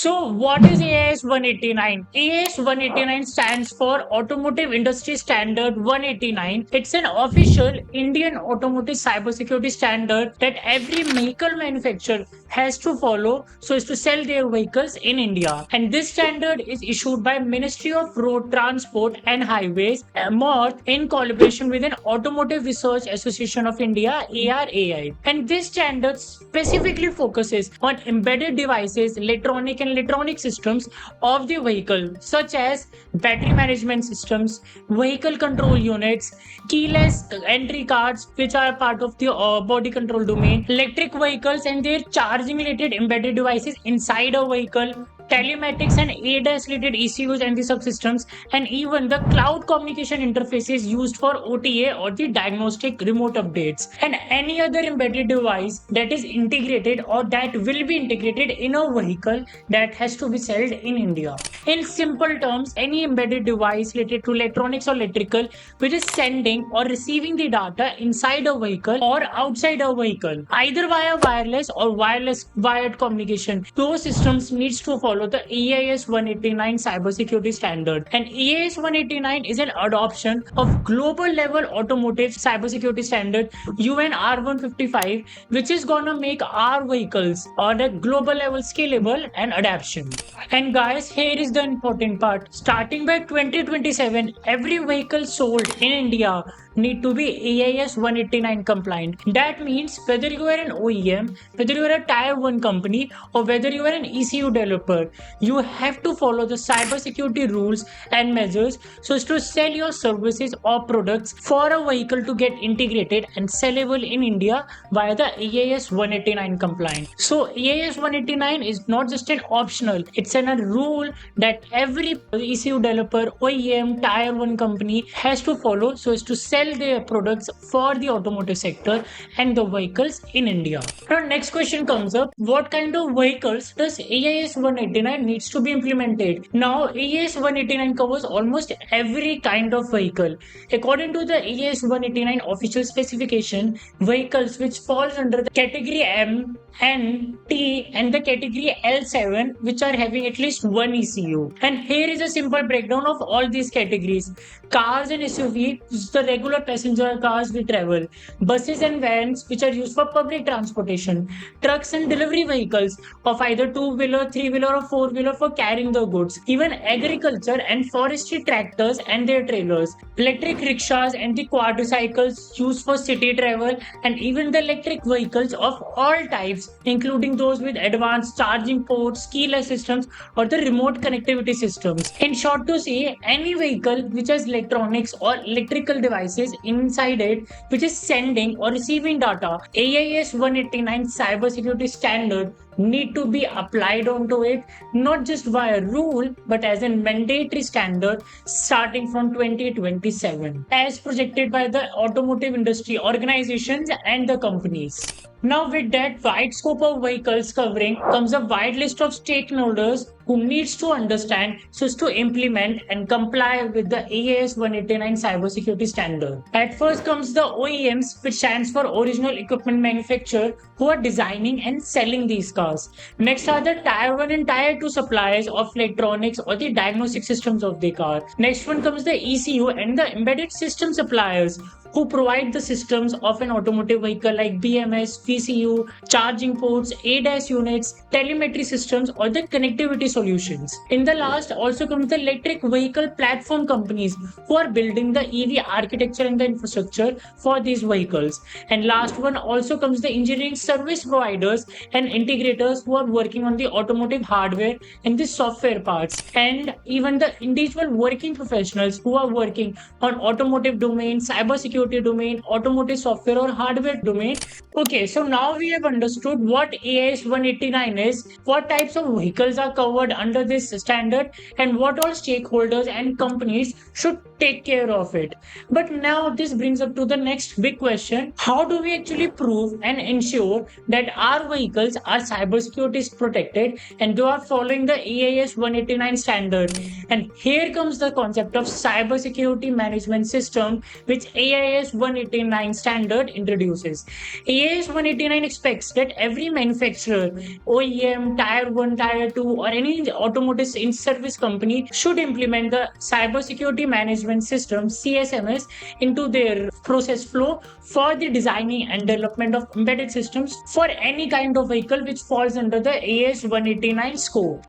So, what is AIS 189? AIS 189 stands for Automotive Industry Standard 189. It's an official Indian automotive cybersecurity standard that every vehicle manufacturer has to follow so as to sell their vehicles in India. And this standard is issued by Ministry of Road Transport and Highways, MORTH, in collaboration with an Automotive Research Association of India, ARAI. And this standard specifically focuses on embedded devices, electronic systems of the vehicle, such as battery management systems, vehicle control units, keyless entry cards, which are part of the body control domain, electric vehicles and their charging related embedded devices inside a vehicle, telematics and ADAS related ECUs and the subsystems, and even the cloud communication interfaces used for OTA or the diagnostic remote updates, and any other embedded device that is integrated or that will be integrated in a vehicle that has to be sold in India. In simple terms, any embedded device related to electronics or electrical which is sending or receiving the data inside a vehicle or outside a vehicle, either via wireless or wireless wired communication, those systems needs to follow the EIS 189 cybersecurity standard. And EIS 189 is an adoption of global level automotive cybersecurity standard UN R155, which is gonna make our vehicles on a global level scalable and adaptation. And guys, here is the important part. Starting by 2027, every vehicle sold in India need to be AIS 189 compliant. That means whether you are an OEM, whether you are a tier 1 company, or whether you are an ECU developer, you have to follow the cybersecurity rules and measures so as to sell your services or products for a vehicle to get integrated and sellable in India via the AIS 189 compliant. So AIS 189 is not just an optional, it's a rule that every ECU developer, OEM, tier 1 company has to follow so as to sell their products for the automotive sector and the vehicles in India. Now, next question comes up: what kind of vehicles does AIS 189 needs to be implemented? Now, AIS 189 covers almost every kind of vehicle. According to the AIS 189 official specification, vehicles which falls under the category M, N, T, and the category L7, which are having at least one ECU. And here is a simple breakdown of all these categories: cars and SUV, the regular passenger cars we travel; buses and vans, which are used for public transportation; trucks and delivery vehicles of either two-wheeler, three-wheeler, or four-wheeler for carrying the goods; even agriculture and forestry tractors and their trailers; electric rickshaws and the quadricycles used for city travel; and even the electric vehicles of all types, including those with advanced charging ports, keyless systems, or the remote connectivity systems. In short, to say, any vehicle which has electronics or electrical devices inside it which is sending or receiving data, AIS 189 cybersecurity standard need to be applied onto it, not just via rule but as a mandatory standard starting from 2027, as projected by the automotive industry organizations and the companies. Now, with that wide scope of vehicles covering comes a wide list of stakeholders who needs to understand so as to implement and comply with the AIS 189 cybersecurity standard. At first comes the OEMs, which stands for original equipment manufacturer, who are designing and selling these cars. Next are the tier 1 and tier 2 suppliers of electronics or the diagnostic systems of the car. Next one comes the ECU and the embedded system suppliers, who provide the systems of an automotive vehicle like BMS, VCU, charging ports, ADAS units, telemetry systems, or the connectivity solutions. In the last also comes the electric vehicle platform companies who are building the EV architecture and the infrastructure for these vehicles. And last one also comes the engineering service providers and integrators who are working on the automotive hardware and the software parts, and even the individual working professionals who are working on automotive domain, cybersecurity domain, automotive software or hardware domain. Okay, so now we have understood what AIS 189 is, what types of vehicles are covered under this standard, and what all stakeholders and companies should take care of it. But now this brings up to the next big question: how do we actually prove and ensure that our vehicles are cybersecurity protected and they are following the AIS 189 standard? And here comes the concept of cybersecurity management system, which AIS 189 standard introduces. AIS 189 expects that every manufacturer, OEM, tier 1, tier 2, or any any automotive in service company should implement the cybersecurity management system CSMS into their process flow for the designing and development of embedded systems for any kind of vehicle which falls under the AS 189 scope.